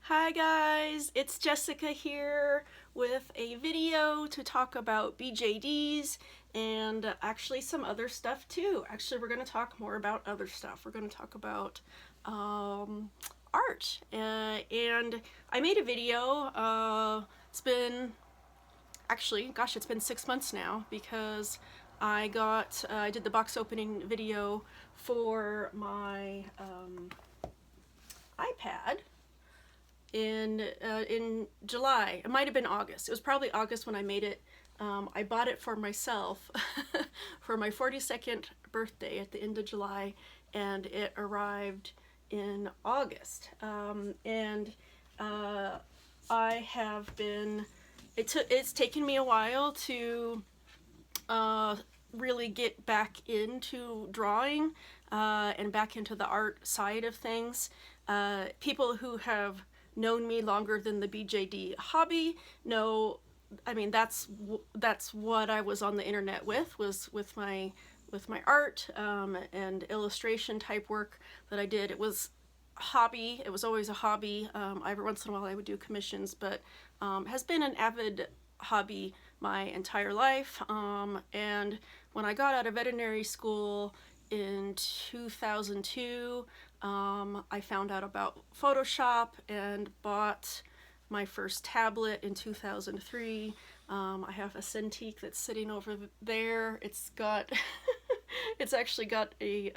Hi guys, it's Jessica here with a video to talk about BJDs and actually some other stuff too. Actually, we're going to talk more about other stuff. We're going to talk about art. And I made a video. It's been, actually, gosh, it's been 6 months now because I did the box opening video for my iPad in July. It might have been August. It was probably August when I made it. I bought it for myself for my 42nd birthday at the end of July, and it arrived in August. I have been. It's taken me a while to really get back into drawing and back into the art side of things. People who have known me longer than the BJD hobby know, I mean, that's what I was on the internet with my art and illustration type work that I did. It was a hobby. It was always a hobby. Every once in a while I would do commissions, but has been an avid hobby my entire life. And when I got out of veterinary school in 2002, I found out about Photoshop and bought my first tablet in 2003. I have a Cintiq that's sitting over there. It's got, it's actually got a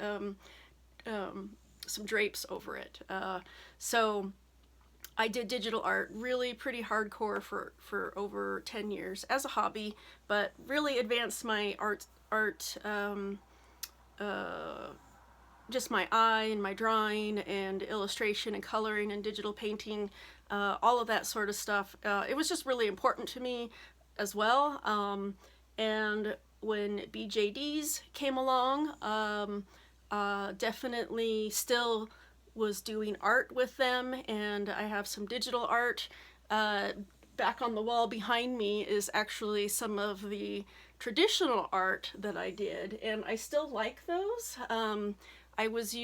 some drapes over it. So I did digital art really pretty hardcore for over 10 years as a hobby, but really advanced my art just my eye and my drawing and illustration and coloring and digital painting, all of that sort of stuff. It was just really important to me as well. And when BJDs came along, definitely still was doing art with them, and I have some digital art. Back on the wall behind me is actually some of the traditional art that I did, and I still like those. I was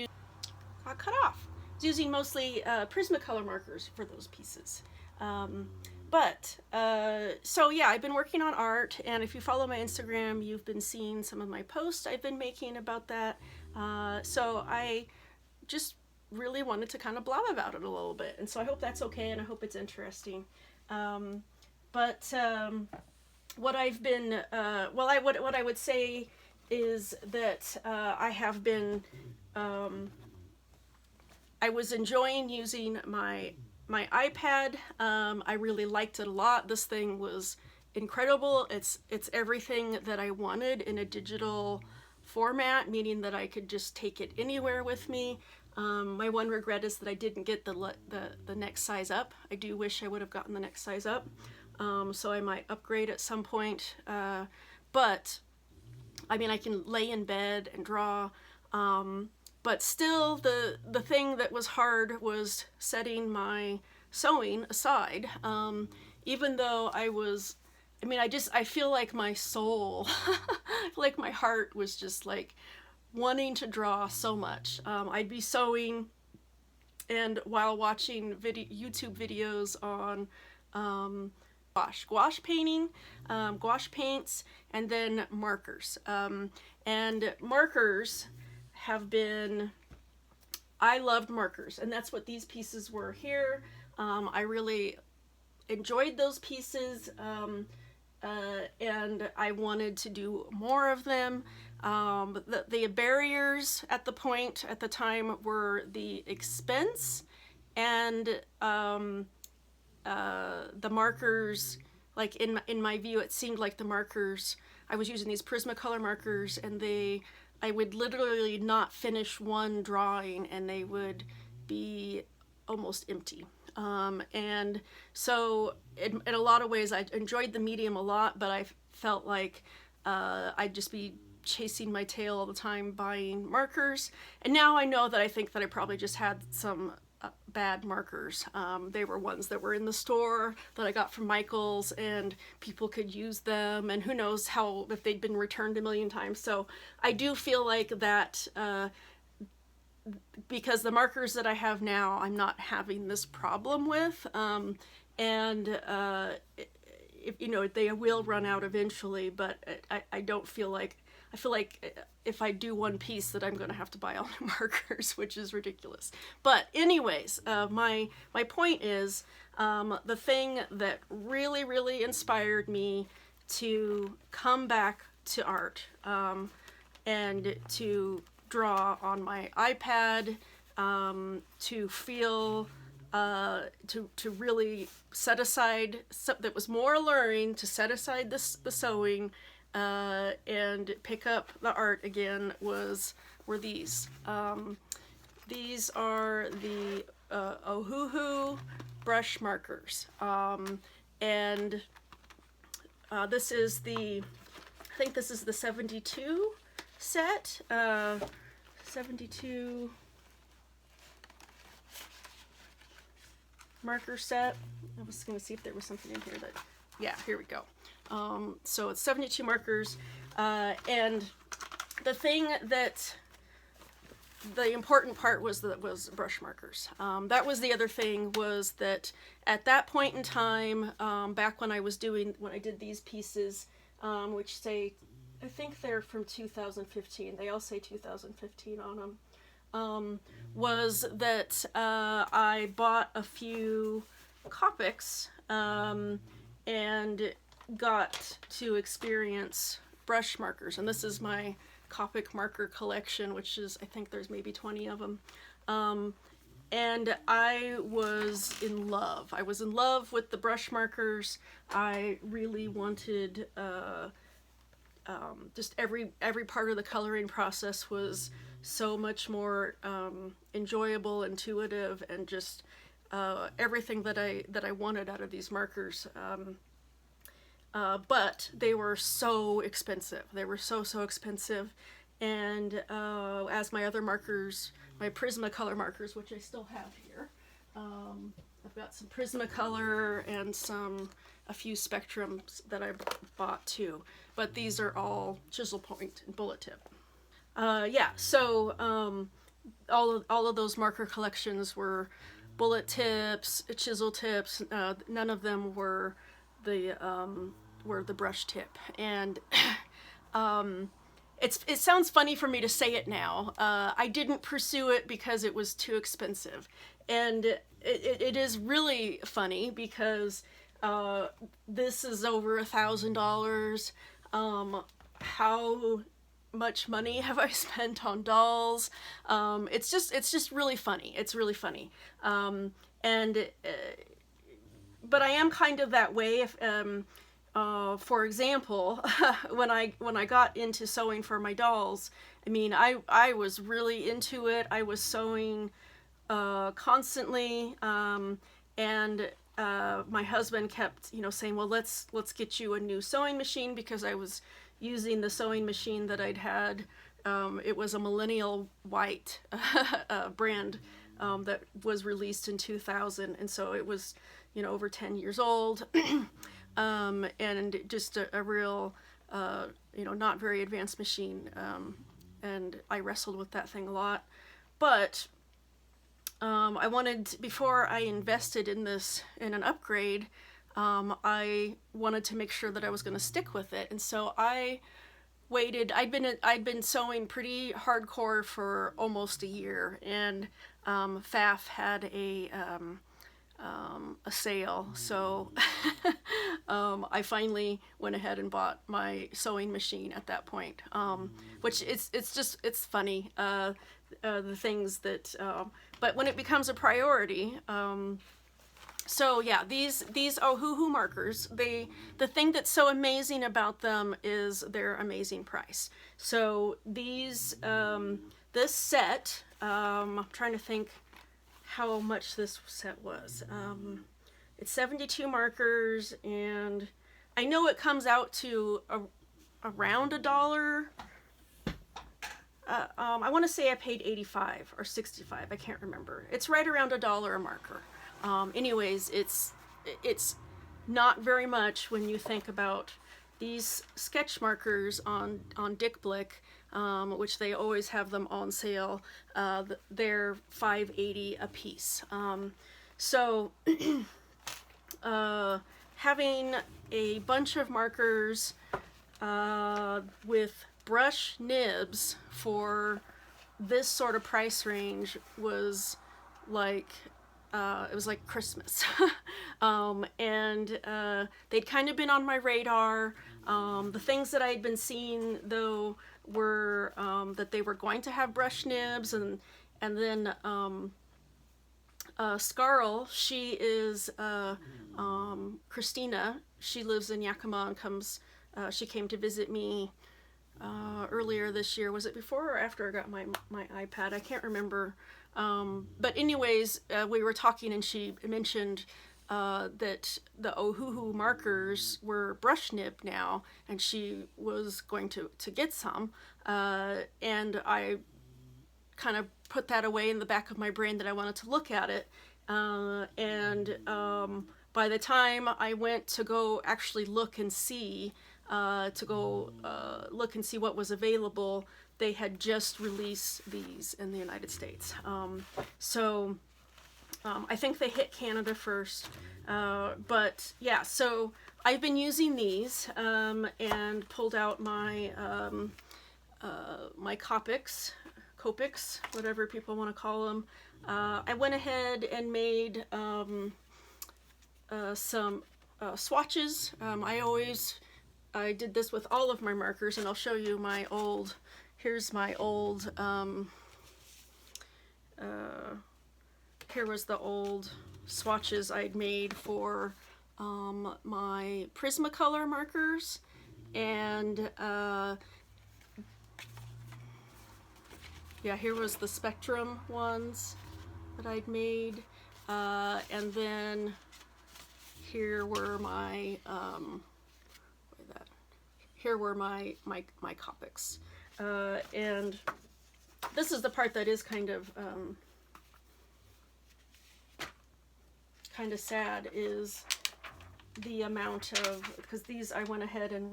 cut off. I was using mostly Prismacolor markers for those pieces. So yeah, I've been working on art, and if you follow my Instagram, you've been seeing some of my posts I've been making about that. So I just really wanted to kind of blab about it a little bit, and so I hope that's okay, and I hope it's interesting. What I've been, what I would say is that I have been, I was enjoying using my iPad. I really liked it a lot. This thing was incredible. It's everything that I wanted in a digital format, meaning that I could just take it anywhere with me. My one regret is that I didn't get the next size up. I do wish I would have gotten the next size up. So I might upgrade at some point. But I mean, I can lay in bed and draw. But still, the thing that was hard was setting my sewing aside. Even though I feel like my soul, like my heart was just like wanting to draw so much. I'd be sewing, and while watching YouTube videos on gouache painting, gouache paints, and then markers. And markers have been, I loved markers, and that's what these pieces were here. I really enjoyed those pieces, and I wanted to do more of them. The barriers at the time were the expense, and the markers, like in my view, it seemed like the markers, I was using these Prismacolor markers, and I would literally not finish one drawing and they would be almost empty. And so in a lot of ways I enjoyed the medium a lot, but I felt like I'd just be chasing my tail all the time buying markers. And now I know that I think that I probably just had some bad markers. They were ones that were in the store that I got from Michael's, and people could use them, and who knows if they'd been returned a million times. So I do feel like that because the markers that I have now, I'm not having this problem with, and if, you know, they will run out eventually, but I don't feel like, I feel like if I do one piece that I'm going to have to buy all new markers, which is ridiculous. But anyways, my point is, the thing that really, really inspired me to come back to art, and to draw on my iPad, to feel, to really set aside, that was more alluring, to set aside the sewing, and pick up the art again, were these. These are the Ohuhu brush markers, and this is the, I think this is the 72 set, 72 marker set. I was going to see if there was something in here that, yeah, here we go. So it's 72 markers, and the thing that, the important part was brush markers. That was the other thing, was that at that point in time, back when I did these pieces, which say, I think they're from 2015, they all say 2015 on them, was that I bought a few Copics, and got to experience brush markers. And this is my Copic marker collection, which is, I think there's maybe 20 of them. And I was in love. I was in love with the brush markers. I really wanted, just every part of the coloring process was so much more enjoyable, intuitive, and just everything that I wanted out of these markers. But they were so expensive. They were so expensive. And as my other markers, my Prismacolor markers, which I still have here, I've got some Prismacolor and a few Spectrums that I bought too. But these are all chisel point and bullet tip. Yeah, so all of those marker collections were bullet tips, chisel tips. None of them were the brush tip. And it sounds funny for me to say it now. I didn't pursue it because it was too expensive, and it is really funny because this is over $1,000. How much money have I spent on dolls? It's just really funny. It's really funny. But I am kind of that way. If for example, when I got into sewing for my dolls, I mean, I was really into it. I was sewing constantly, and my husband kept, saying, well, let's get you a new sewing machine, because I was using the sewing machine that I'd had. It was a Millennial White brand that was released in 2000, and so it was, over 10 years old. And just a real, not very advanced machine. And I wrestled with that thing a lot. But I wanted, before I invested in an upgrade, I wanted to make sure that I was going to stick with it. And so I waited. I'd been sewing pretty hardcore for almost a year, and FAF had a sale, so I finally went ahead and bought my sewing machine at that point, which it's funny, the things that, but when it becomes a priority. So yeah, these Ohuhu markers, the thing that's so amazing about them is their amazing price. So these, this set, I'm trying to think how much this set was. It's 72 markers, and I know it comes out to around $1. I want to say I paid $85 or $65. I can't remember. It's right around $1 a marker. Anyways, it's not very much when you think about these sketch markers on Dick Blick, which they always have them on sale. They're $5.80 a piece. So having a bunch of markers with brush nibs for this sort of price range was like it was like Christmas. And they'd kind of been on my radar. The things that I'd been seeing though were that they were going to have brush nibs, and then Scarl, she is Christina. She lives in Yakima and comes. She came to visit me earlier this year. Was it before or after I got my iPad? I can't remember. But anyways, we were talking and she mentioned that the Ohuhu markers were brush nib now, and she was going to get some. And I kind of put that away in the back of my brain that I wanted to look at it. By the time I went to go actually look and see, look and see what was available, they had just released these in the United States. I think they hit Canada first. But yeah, so I've been using these and pulled out my my Copics, whatever people want to call them. I went ahead and made some swatches. I did this with all of my markers, and I'll show you my old, here's my old, here was the old swatches I'd made for my Prismacolor markers, and yeah, here was the Spectrum ones that I'd made, and then here were my my Copics, and this is the part that is kind of sad, is the amount of, because these I went ahead and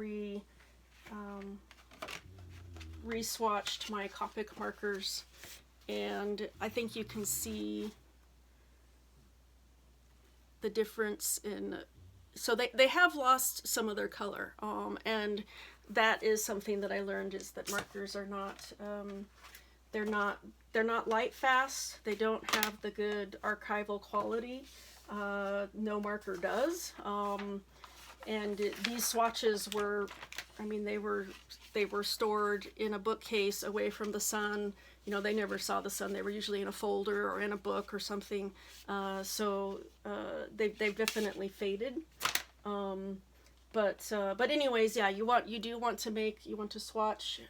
re-swatched my Copic markers, and I think you can see the difference in, so they have lost some of their color, and that is something that I learned, is that markers are not they're not light fast. They don't have the good archival quality. No marker does. And these swatches were, I mean, they were stored in a bookcase away from the sun. You know, they never saw the sun. They were usually in a folder or in a book or something. So they've definitely faded. But anyways, yeah, you do want to swatch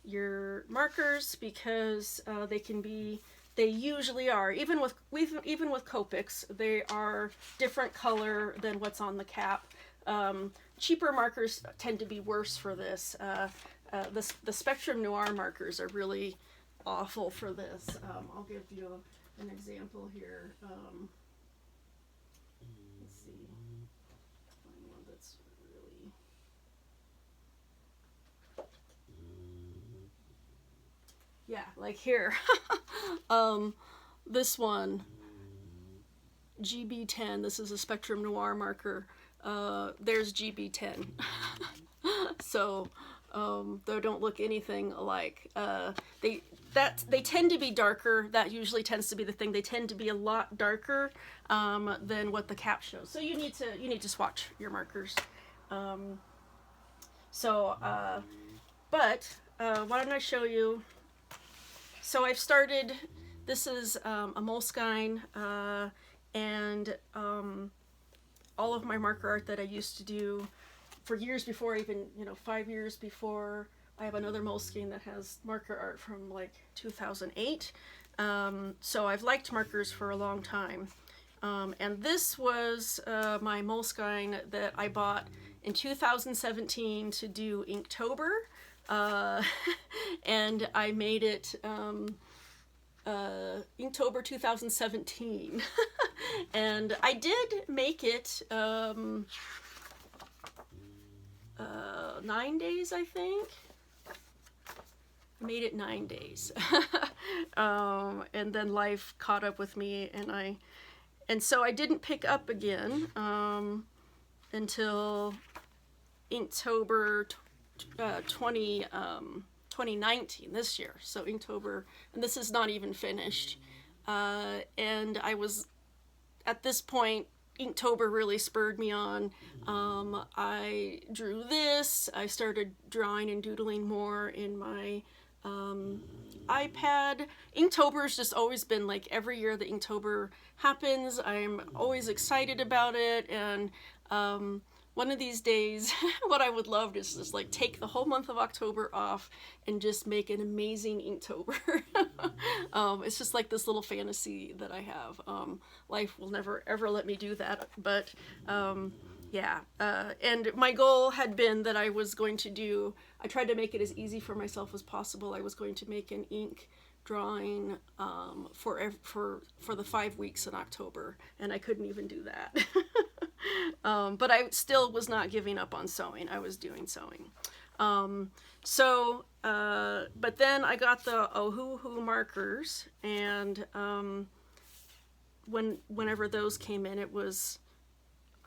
your markers, because they usually are, even with Copics, they are different color than what's on the cap. Cheaper markers tend to be worse for this. The Spectrum Noir markers are really awful for this. I'll give you an example here. Let's see. Find one that's really... Yeah, like here. This one, GB10, this is a Spectrum Noir marker. There's GB10. So they don't look anything alike. They tend to be darker. That usually tends to be the thing. They tend to be a lot darker than what the cap shows. So you need to swatch your markers. But why don't I show you? So I've started. This is a Moleskine, and all of my marker art that I used to do for years before, even 5 years before. I have another Moleskine that has marker art from like 2008. So I've liked markers for a long time. And this was my Moleskine that I bought in 2017 to do Inktober. And I made it Inktober 2017. And I did make it 9 days, I think. I made it 9 days. And then life caught up with me, and so I didn't pick up again until Inktober 2019, this year. So Inktober, and this is not even finished. And I was, at this point, Inktober really spurred me on. I drew this. I started drawing and doodling more in my iPad. Inktober's just always been like, every year that Inktober happens, I'm always excited about it. And one of these days, what I would love is just like take the whole month of October off and just make an amazing Inktober. It's just like this little fantasy that I have. Life will never ever let me do that, but yeah. And my goal had been that I was going to do, I tried to make it as easy for myself as possible. I was going to make an ink drawing for the 5 weeks in October, and I couldn't even do that. But I still was not giving up on sewing. I was doing sewing. But then I got the Ohuhu markers, and whenever those came in, it was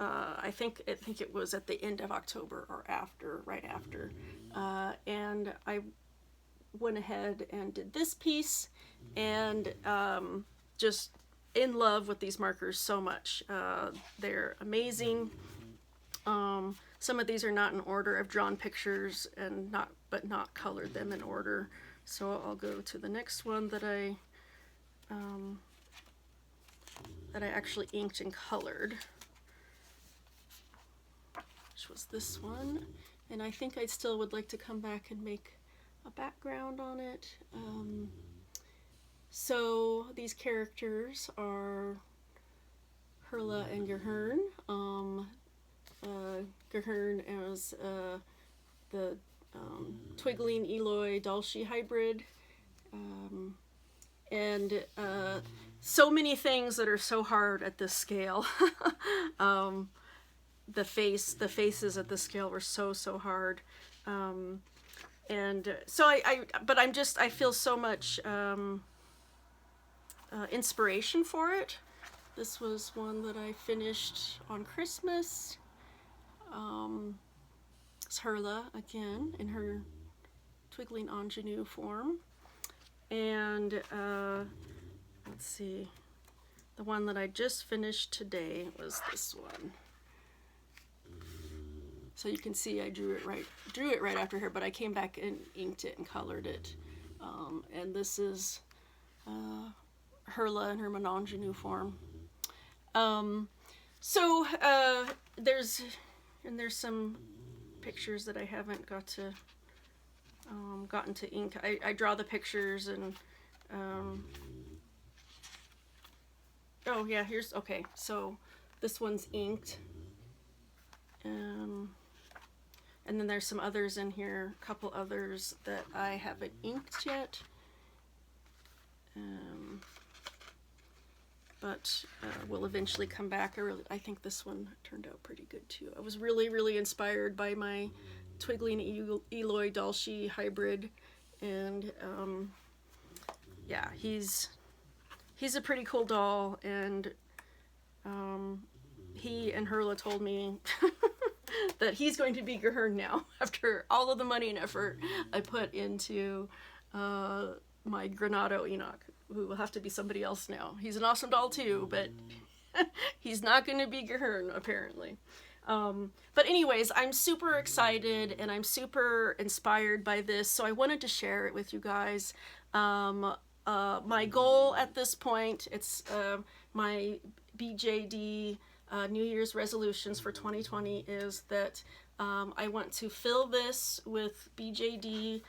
I think it was at the end of October or after, right after, and I went ahead and did this piece, and just in love with these markers so much. They're amazing. Some of these are not in order. I've drawn pictures and not colored them in order. So I'll go to the next one that I actually inked and colored, which was this one. And I think I still would like to come back and make a background on it. So these characters are Herla and Gahern. Gahern is the Twiggling Eloy Dalshi hybrid. And so many things that are so hard at this scale. The faces at this scale were so hard. And so I feel so much inspiration for it. This was one that I finished on Christmas. It's Herla again in her Twiggling Ingenue form. And let's see, the one that I just finished today was this one. So you can see I drew it right after her, but I came back and inked it and colored it. And this is Herla in her Ingenue form. There's some pictures that I haven't gotten to ink. I draw the pictures, and oh yeah, okay, so this one's inked. And then there's some others in here, a couple others that I haven't inked yet. But we'll eventually come back. I think this one turned out pretty good too. I was really inspired by my Twiggling Eloy Dalshi hybrid, and yeah, he's a pretty cool doll, and he and Herla told me that he's going to be Gahern now after all of the money and effort I put into my Granado Enoch, who will have to be somebody else now. He's an awesome doll too, but he's not going to be Gahern apparently. But anyways, I'm super excited and I'm super inspired by this, so I wanted to share it with you guys. My goal at this point, it's my BJD New Year's resolutions for 2020 is that I want to fill this with BJD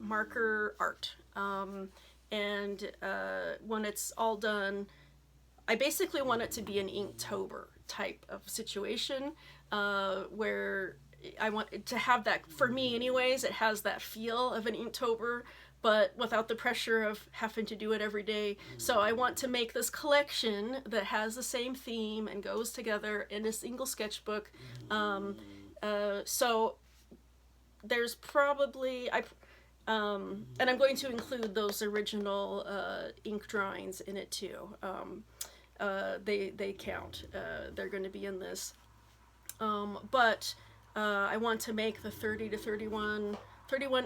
marker art. And when it's all done, I basically want it to be an Inktober type of situation, where I want it to have that, for me anyways, it has that feel of an Inktober, but without the pressure of having to do it every day. So I want to make this collection that has the same theme and goes together in a single sketchbook. So there's probably, and I'm going to include those original ink drawings in it too. They count. They're going to be in this. But I want to make the 30 to 31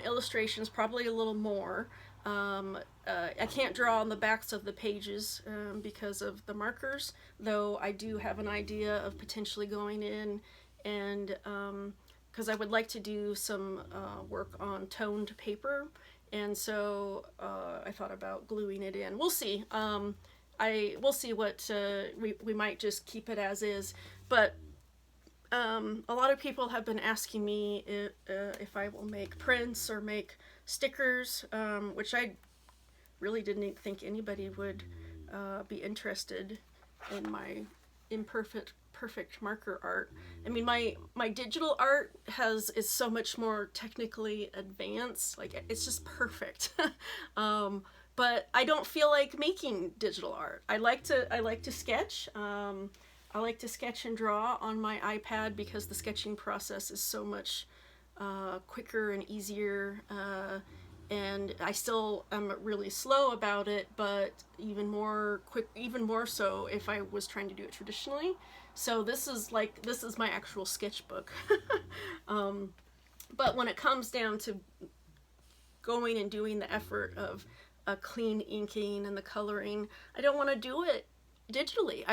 illustrations, probably a little more. I can't draw on the backs of the pages because of the markers, though I do have an idea of potentially going in and because I would like to do some work on toned paper, and so I thought about gluing it in. We'll see. We'll see what we might just keep it as is, but a lot of people have been asking me if I will make prints or make stickers, which I really didn't think anybody would be interested in my perfect marker art. I mean, my digital art is so much more technically advanced. Like, it's just perfect. But I don't feel like making digital art. I like to sketch. I like to sketch and draw on my iPad because the sketching process is so much quicker and easier, and I still am really slow about it, but even more so if I was trying to do it traditionally. So this is my actual sketchbook. But when it comes down to going and doing the effort of clean inking and the coloring, I don't want to do it digitally.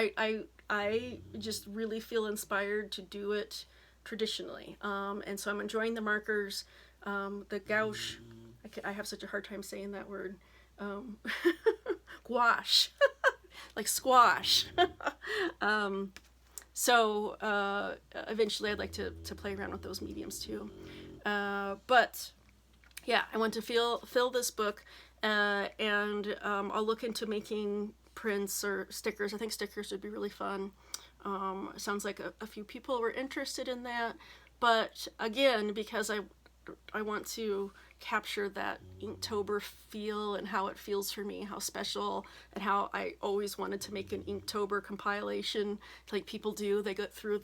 I just really feel inspired to do it traditionally. And so I'm enjoying the markers, the gouache. I have such a hard time saying that word. Gouache, like squash. So eventually I'd like to play around with those mediums too. But yeah, I want to fill this book, and I'll look into making prints or stickers. I think stickers would be really fun. It sounds like a few people were interested in that, but again, because I want to capture that Inktober feel and how it feels for me, how special, and how I always wanted to make an Inktober compilation like people do. They go through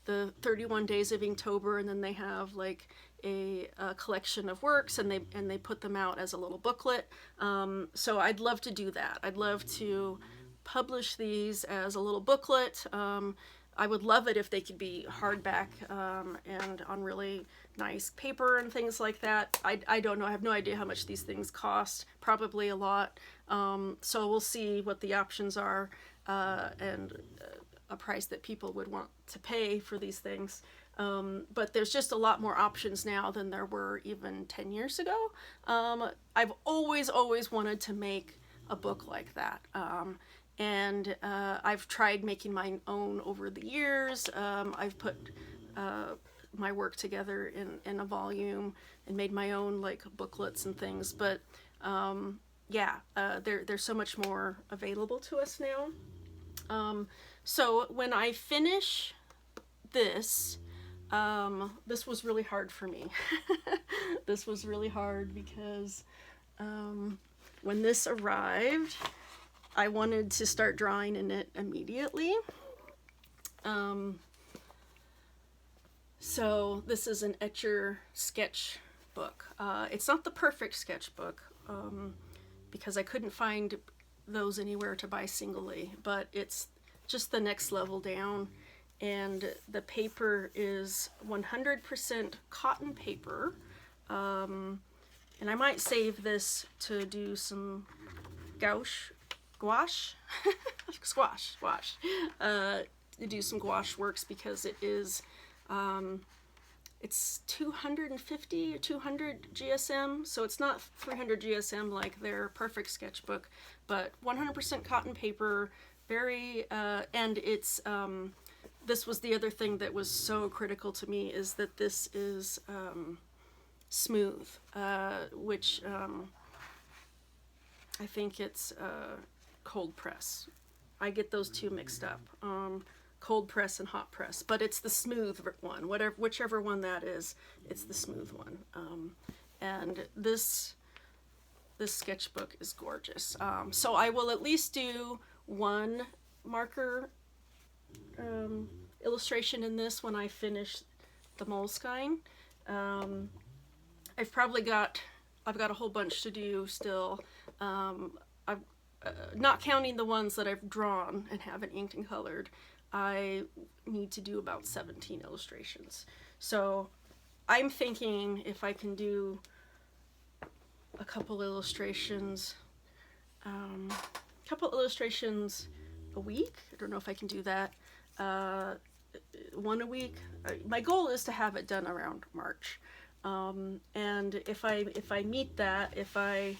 the 31 days of Inktober, and then they have like a collection of works, and they put them out as a little booklet. So I'd love to do that. I'd love to publish these as a little booklet. I would love it if they could be hardback and on really nice paper and things like that. I don't know. I have no idea how much these things cost. Probably a lot. So we'll see what the options are and a price that people would want to pay for these things. But there's just a lot more options now than there were even 10 years ago. I've always wanted to make a book like that. And I've tried making my own over the years. I've put my work together in a volume and made my own like booklets and things. But yeah, there's so much more available to us now. So when I finish this, this was really hard for me. This was really hard because when this arrived, I wanted to start drawing in it immediately. So this is an Etcher sketchbook. It's not the perfect sketchbook because I couldn't find those anywhere to buy singly, but it's just the next level down. And the paper is 100% cotton paper. And I might save this to do some gouache, to do some gouache works because it is, it's 250 or 200 GSM, so it's not 300 GSM like their perfect sketchbook, but 100% cotton paper, very, and it's, this was the other thing that was so critical to me, is that this is smooth, which I think it's cold press. I get those two mixed up, cold press and hot press, but it's the smooth one, whichever one that is, it's the smooth one. And this sketchbook is gorgeous. So I will at least do one marker illustration in this when I finish the Moleskine. I've got a whole bunch to do still. I've not counting the ones that I've drawn and haven't inked and colored. I need to do about 17 illustrations. So I'm thinking if I can do a couple illustrations a week. I don't know if I can do that. One a week. My goal is to have it done around March. And if I meet that, if I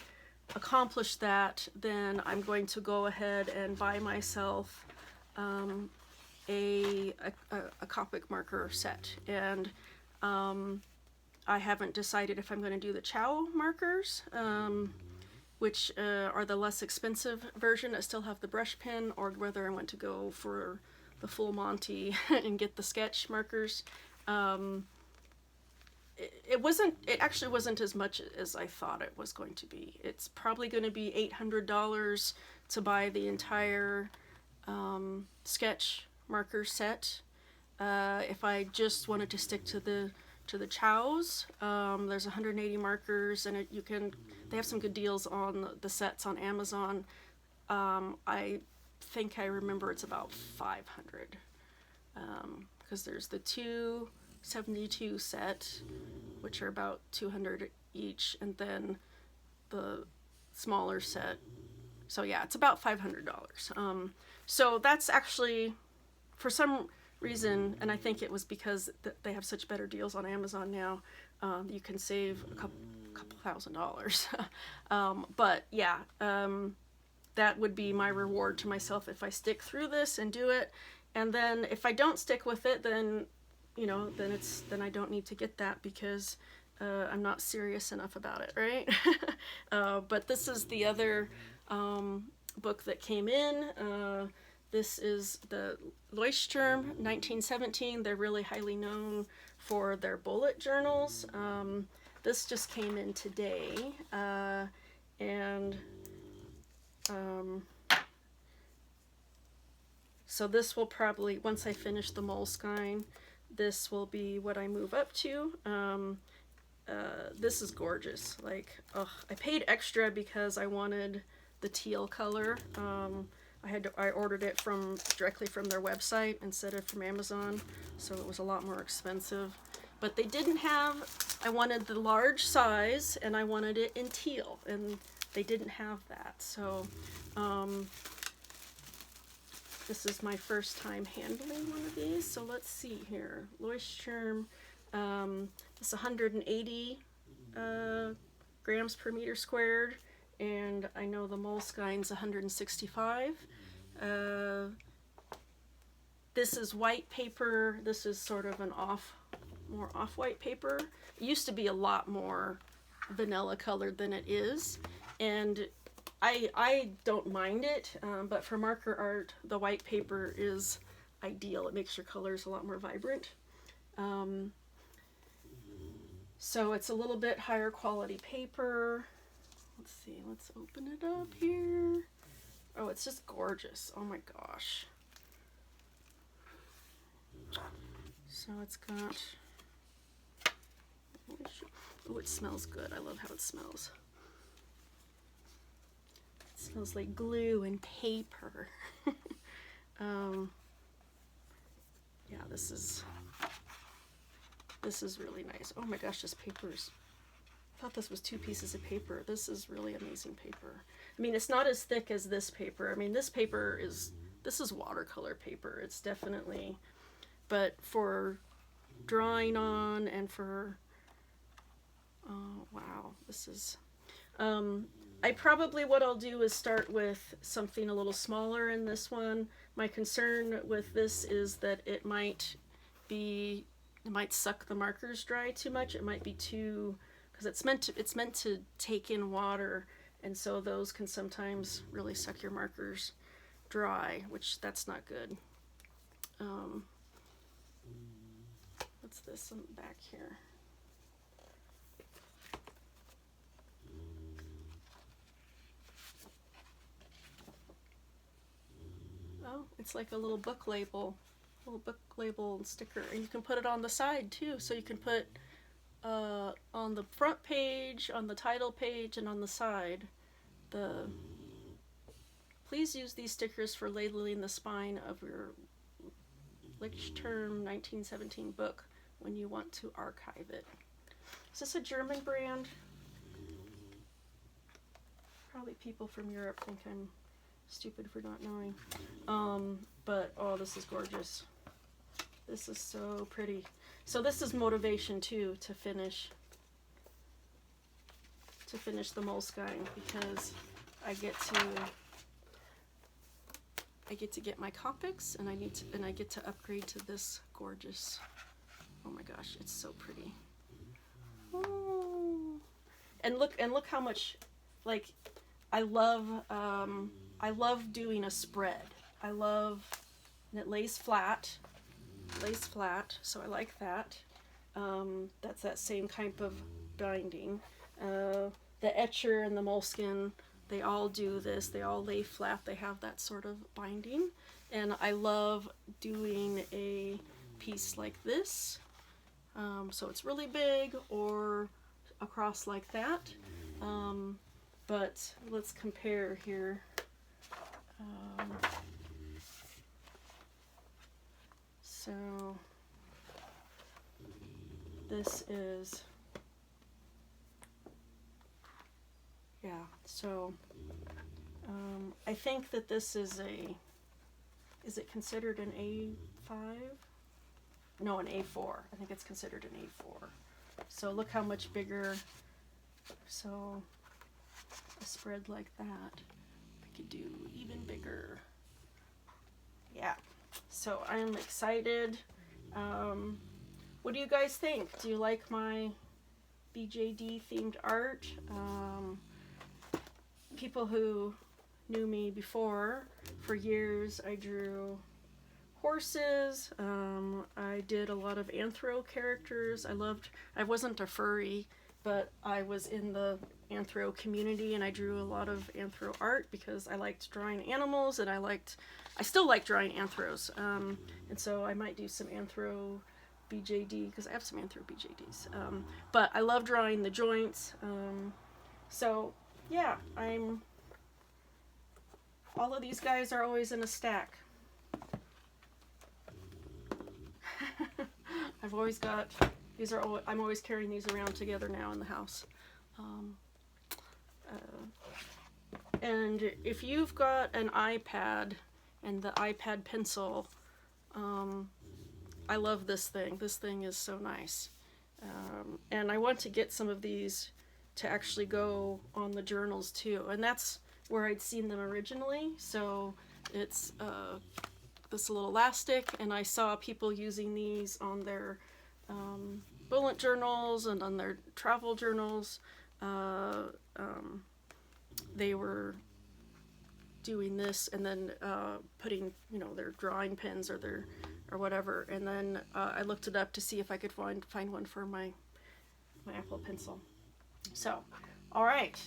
accomplish that, then I'm going to go ahead and buy myself a Copic marker set. And I haven't decided if I'm going to do the Chow markers, which are the less expensive version that still have the brush pen, or whether I want to go for the full Monty and get the sketch markers. It actually wasn't as much as I thought it was going to be. It's probably going to be $800 to buy the entire sketch marker set. If I just wanted to stick to the Chows, there's 180 markers, and they have some good deals on the sets on Amazon. I think I remember it's about 500, because there's the 272 set, which are about 200 each, and then the smaller set. So yeah, it's about $500. So that's actually, for some reason, and I think it was because they have such better deals on Amazon now, you can save a couple $1,000s. But yeah, that would be my reward to myself if I stick through this and do it. And then if I don't stick with it, then then I don't need to get that, because I'm not serious enough about it, right? But this is the other book that came in. This is the Leuchtturm 1917. They're really highly known for their bullet journals. This just came in today, so this will probably, once I finish the Moleskine, this will be what I move up to. This is gorgeous. Like, I paid extra because I wanted the teal color. I ordered it directly from their website instead of from Amazon, so it was a lot more expensive. But they didn't have, I wanted the large size, and I wanted it in teal, and they didn't have that. So this is my first time handling one of these. So let's see here. Leuchtturm, it's 180 grams per meter squared, and I know the Moleskine's 165. This is white paper. This is sort of an more off-white paper. It used to be a lot more vanilla colored than it is, and I don't mind it, but for marker art, the white paper is ideal. It makes your colors a lot more vibrant. So it's a little bit higher quality paper. Let's see, let's open it up here. Oh, it's just gorgeous. Oh my gosh. So it's got, oh, it smells good. I love how it smells. It smells like glue and paper. Yeah, this is really nice. Oh my gosh, this paper's, I thought this was 2 pieces of paper. This is really amazing paper. I mean, it's not as thick as this paper. I mean, this is watercolor paper. It's definitely, but for drawing on and for, oh wow, this is, what I'll do is start with something a little smaller in this one. My concern with this is that it might suck the markers dry too much. It might be too, because it's meant to take in water, and so those can sometimes really suck your markers dry, which that's not good. What's this on the back here? Oh, it's like a little book label. little book label and sticker, and you can put it on the side too. So you can put on the front page, on the title page, and on the side. Please use these stickers for labeling the spine of your Lichterm 1917 book when you want to archive it. Is this a German brand? Probably people from Europe think I'm stupid for not knowing. But oh, this is gorgeous. This is so pretty. So this is motivation too to finish the Moleskine, because I get to get my Copics, and I get to upgrade to this gorgeous. Oh my gosh, it's so pretty. Oh. And look how much, like, I love doing a spread. And it lays flat, so I like that. That's that same type of binding. The Etcher and the Moleskine, they all do this. They all lay flat. They have that sort of binding. And I love doing a piece like this. So it's really big, or across like that. But let's compare here. So this is, yeah, so I think that this is it considered an A5? No, an A4. I think it's considered an A4. So look how much bigger. So a spread like that, I could do even bigger. Yeah, so I'm excited. What do you guys think? Do you like my BJD themed art? People who knew me before, for years I drew horses. I did a lot of anthro characters. I wasn't a furry, but I was in the anthro community, and I drew a lot of anthro art because I liked drawing animals, and I still like drawing anthros. And so I might do some anthro BJD, because I have some anthro BJDs. But I love drawing the joints. So yeah, all of these guys are always in a stack. I've always got, I'm always carrying these around together now in the house. And if you've got an iPad and the iPad pencil, I love this thing. This thing is so nice. And I want to get some of these to actually go on the journals too. And that's where I'd seen them originally. So it's this little elastic, and I saw people using these on their bullet journals and on their travel journals. They were doing this and then putting, their drawing pens or whatever. And then I looked it up to see if I could find one for my Apple Pencil. So, all right.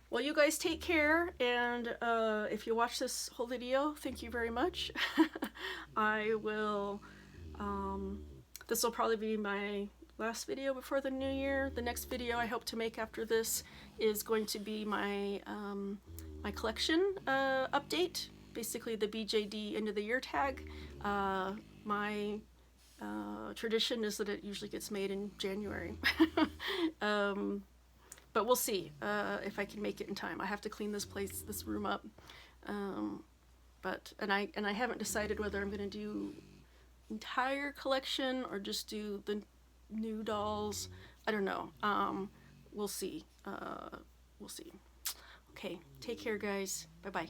Well, you guys take care, and if you watch this whole video, thank you very much. I will, this will probably be my last video before the new year. The next video I hope to make after this is going to be my my collection update, basically the BJD end of the year tag. My tradition is that it usually gets made in January. But we'll see if I can make it in time. I have to clean this room up. And I haven't decided whether I'm going to do entire collection or just do the new dolls. I don't know. We'll see. We'll see. Okay, take care, guys. Bye-bye.